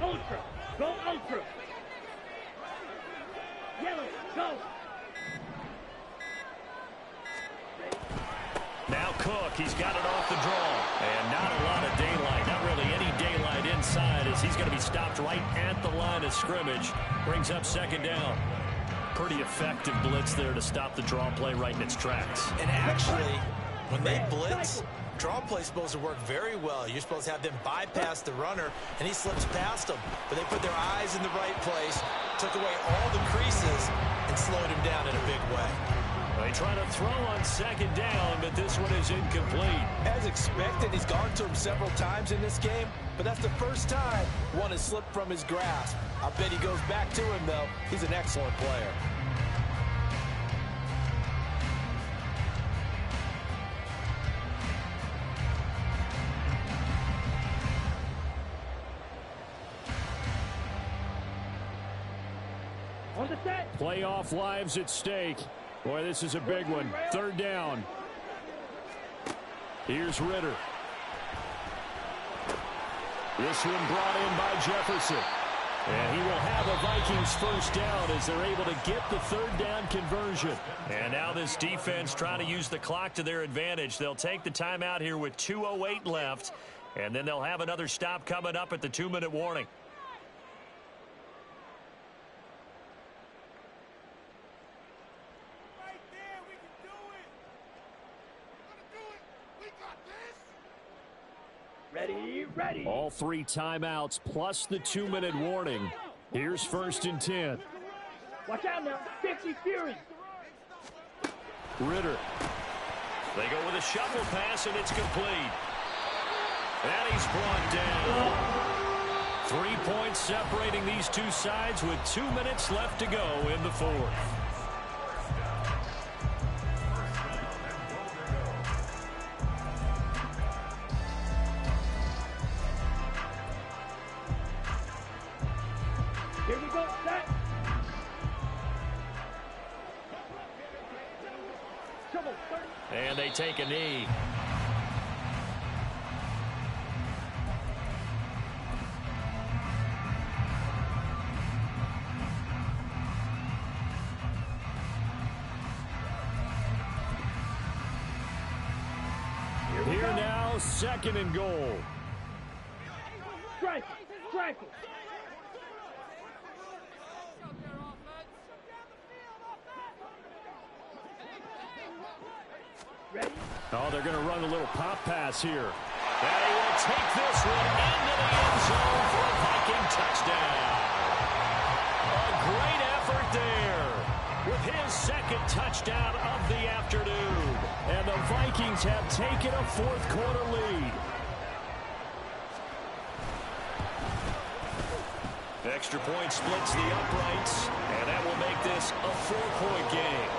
Ultra. Go ultra. Yellow. Go. Now Cook, he's got it off the draw. And not a lot of daylight, not really any daylight inside as he's going to be stopped right at the line of scrimmage. Brings up 2nd down. Pretty effective blitz there to stop the draw play right in its tracks. And actually, when they blitz, draw play is supposed to work very well. You're supposed to have them bypass the runner, and he slips past them. But they put their eyes in the right place, took away all the creases, and slowed him down in a big way. They try to throw on 2nd down, but this one is incomplete. As expected, he's gone to him several times in this game, but that's the first time one has slipped from his grasp. I bet he goes back to him, though. He's an excellent player. On the set. Playoff lives at stake. Boy, this is a big one. 3rd down. Here's Ritter. This one brought in by Jefferson. And he will have a Vikings first down as they're able to get the 3rd down conversion. And now this defense trying to use the clock to their advantage. They'll take the timeout here with 2:08 left. And then they'll have another stop coming up at the 2-minute warning. Ready. All 3 timeouts plus the 2-minute warning. Here's 1st and 10. Watch out now. 50 Fury. Ritter. They go with a shuffle pass, and it's complete. And he's brought down. 3 points separating these two sides with 2 minutes left to go in the 4th. Here we go. Set. Trouble. And they take a knee. Here now, 2nd and goal. Strike. Strike. Oh, they're going to run a little pop pass here. And he will take this one into the end zone for a Viking touchdown. A great effort there with his second touchdown of the afternoon. And the Vikings have taken a fourth-quarter lead. Extra point splits the uprights, and that will make this a 4-point game.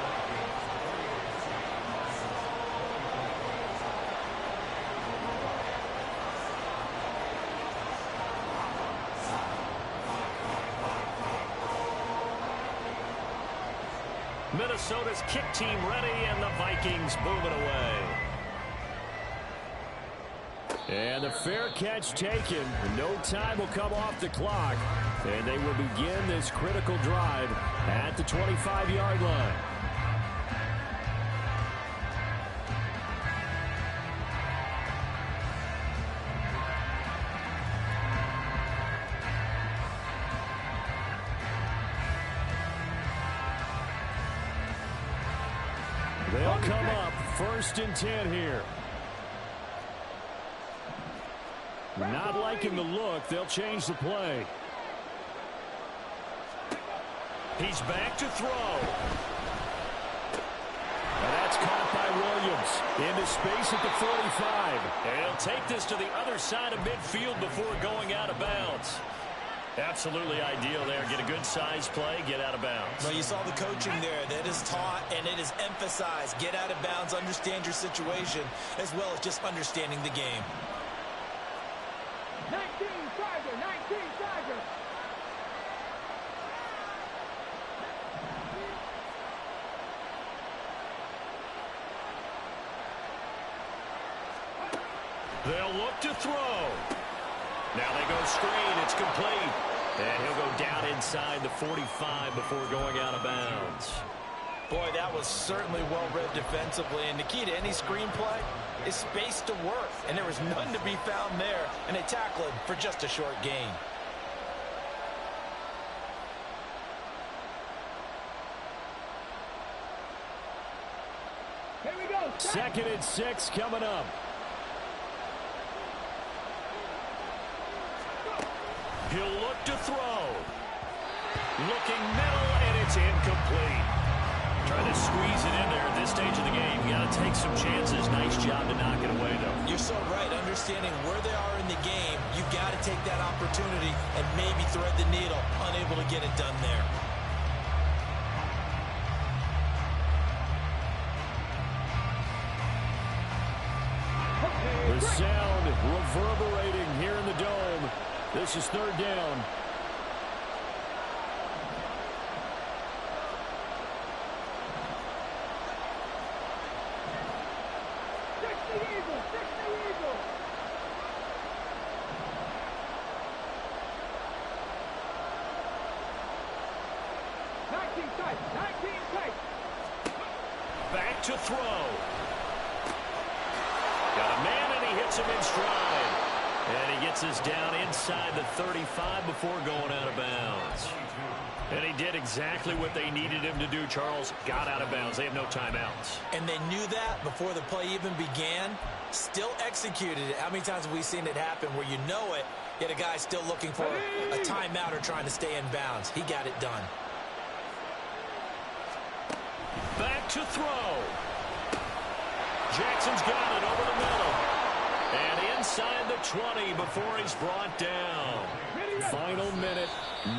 Minnesota's kick team ready, and the Vikings moving away. And the fair catch taken. No time will come off the clock. And they will begin this critical drive at the 25-yard line. They'll come up 1st and 10 here. Not liking the look. They'll change the play. He's back to throw. And that's caught by Williams. Into space at the 45. And he'll take this to the other side of midfield before going out of bounds. Absolutely ideal there. Get a good size play, get out of bounds. Well, you saw the coaching there. That is taught and it is emphasized. Get out of bounds, understand your situation, as well as just understanding the game. 19 Tiger, 19 Tiger. They'll look to throw. Now they go screen. It's complete. And he'll go down inside the 45 before going out of bounds. Boy, that was certainly well-read defensively. And the key to any screenplay is space to work. And there was none to be found there. And they tackle him for just a short gain. Here we go. 2nd and 6 coming up. He'll look to throw. Looking middle, and it's incomplete. Trying to squeeze it in there at this stage of the game. You got to take some chances. Nice job to knock it away, though. You're so right. Understanding where they are in the game, you've got to take that opportunity and maybe thread the needle. Unable to get it done there. The sound reverberating here in the dome. This is 3rd down. Back to throw. Got a man, and he hits him in stride. And he gets us down inside the 35 before going out of bounds. And he did exactly what they needed him to do, Charles. Got out of bounds. They have no timeouts. And they knew that before the play even began. Still executed it. How many times have we seen it happen where you know it, yet a guy's still looking for a timeout or trying to stay in bounds? He got it done. Back to throw. Jackson's got it over the middle. And inside the 20 before he's brought down. Final minute.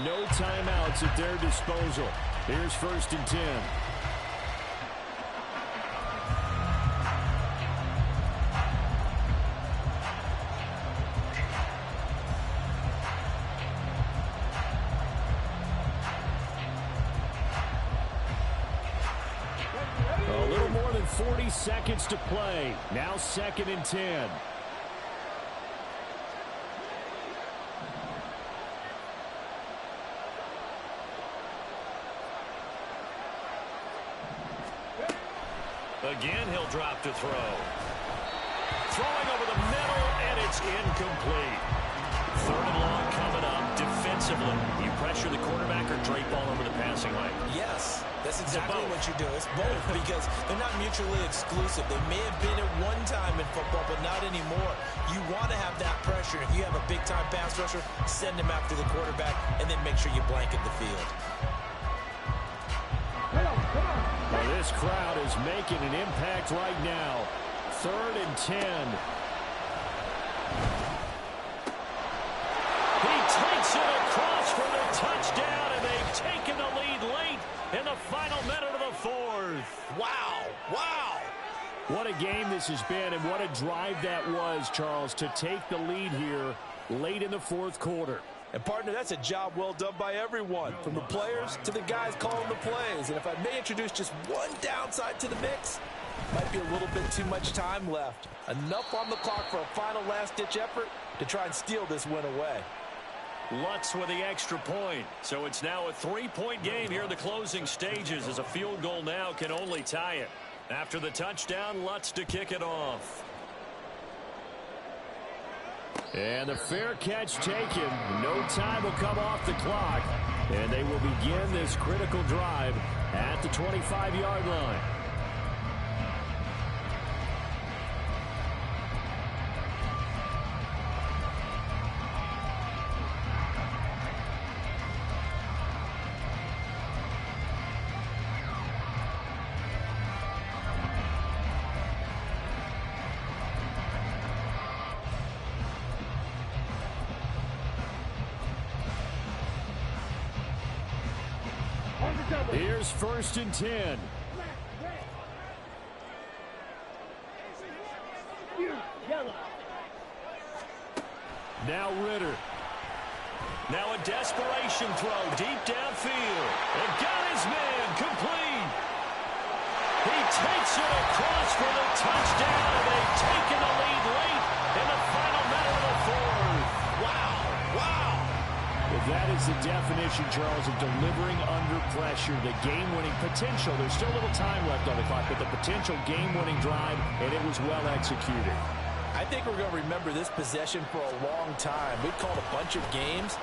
No timeouts at their disposal. Here's 1st and 10. A little more than 40 seconds to play. Now 2nd and 10. Again, he'll drop to throw. Throwing over the middle, and it's incomplete. 3rd and long coming up. Defense defensively? You pressure the quarterback or drape all over the passing lane? Yes, that's exactly what you do. It's both because they're not mutually exclusive. They may have been at one time in football, but not anymore. You want to have that pressure. If you have a big-time pass rusher, send him after the quarterback, and then make sure you blanket the field. Well, this crowd is making an impact right now. 3rd and 10. He takes it across for the touchdown, and they've taken the lead late in the final minute of the 4th. Wow, wow. What a game this has been, and what a drive that was, Charles, to take the lead here late in the 4th quarter. And, partner, that's a job well done by everyone, from the players to the guys calling the plays. And if I may introduce just one downside to the mix, might be a little bit too much time left. Enough on the clock for a final last-ditch effort to try and steal this win away. Lutz with the extra point. So it's now a 3-point game here in the closing stages, as a field goal now can only tie it. After the touchdown, Lutz to kick it off. And the fair catch taken. No time will come off the clock. And they will begin this critical drive at the 25-yard line. Here's 1st and 10. Now Ritter. Now a desperation throw deep downfield. And got his man complete. He takes it across for the touchdown, and they've taken the lead late in the final minute of the 4th. Wow, wow. That is the definition, Charles, of delivering under pressure. The game-winning potential. There's still a little time left on the clock, but the potential game-winning drive, and it was well executed. I think we're going to remember this possession for a long time. We've called a bunch of games,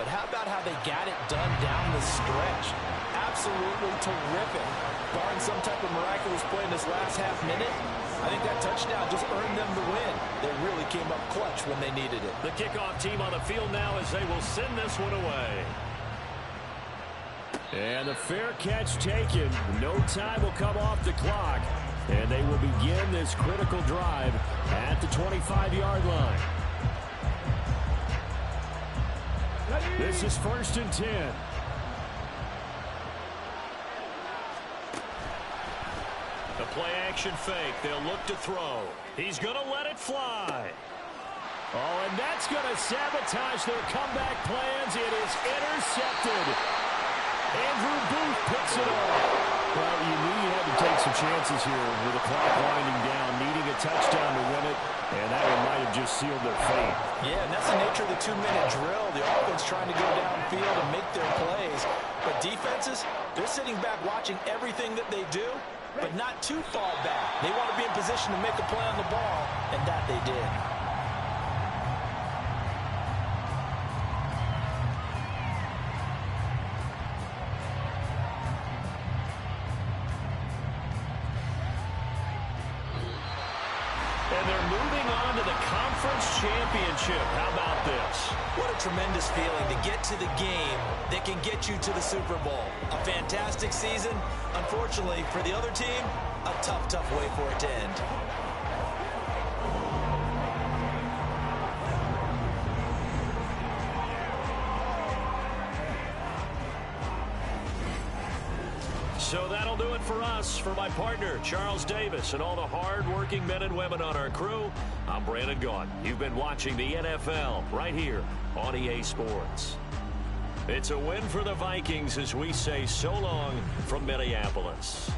but how about how they got it done down the stretch? Absolutely terrific. Barring some type of miraculous play in this last half minute, I think that touchdown just earned them the win. They really came up clutch when they needed it. The kickoff team on the field now as they will send this one away. And the fair catch taken. No time will come off the clock. And they will begin this critical drive at the 25-yard line. This is 1st and 10. The play-action fake. They'll look to throw. He's going to let it fly. Oh, and that's going to sabotage their comeback plans. It is intercepted. Andrew Booth picks it off. Well, you knew you had to take some chances here with the clock winding down, needing a touchdown to win it, and that one might have just sealed their fate. Yeah, and that's the nature of the 2-minute drill. The offense trying to go downfield and make their plays. But defenses, they're sitting back watching everything that they do, but not too far back. They want to be in position to make a play on the ball, and that they did. And they're moving on to the conference championship. How about this? What a tremendous feeling to get to the game that can get you to the Super Bowl. A fantastic season. Unfortunately, for the other team, a tough, tough way for it to end. So that'll do it for us. For my partner, Charles Davis, and all the hard-working men and women on our crew, I'm Brandon Gaughan. You've been watching the NFL right here on EA Sports. It's a win for the Vikings as we say so long from Minneapolis.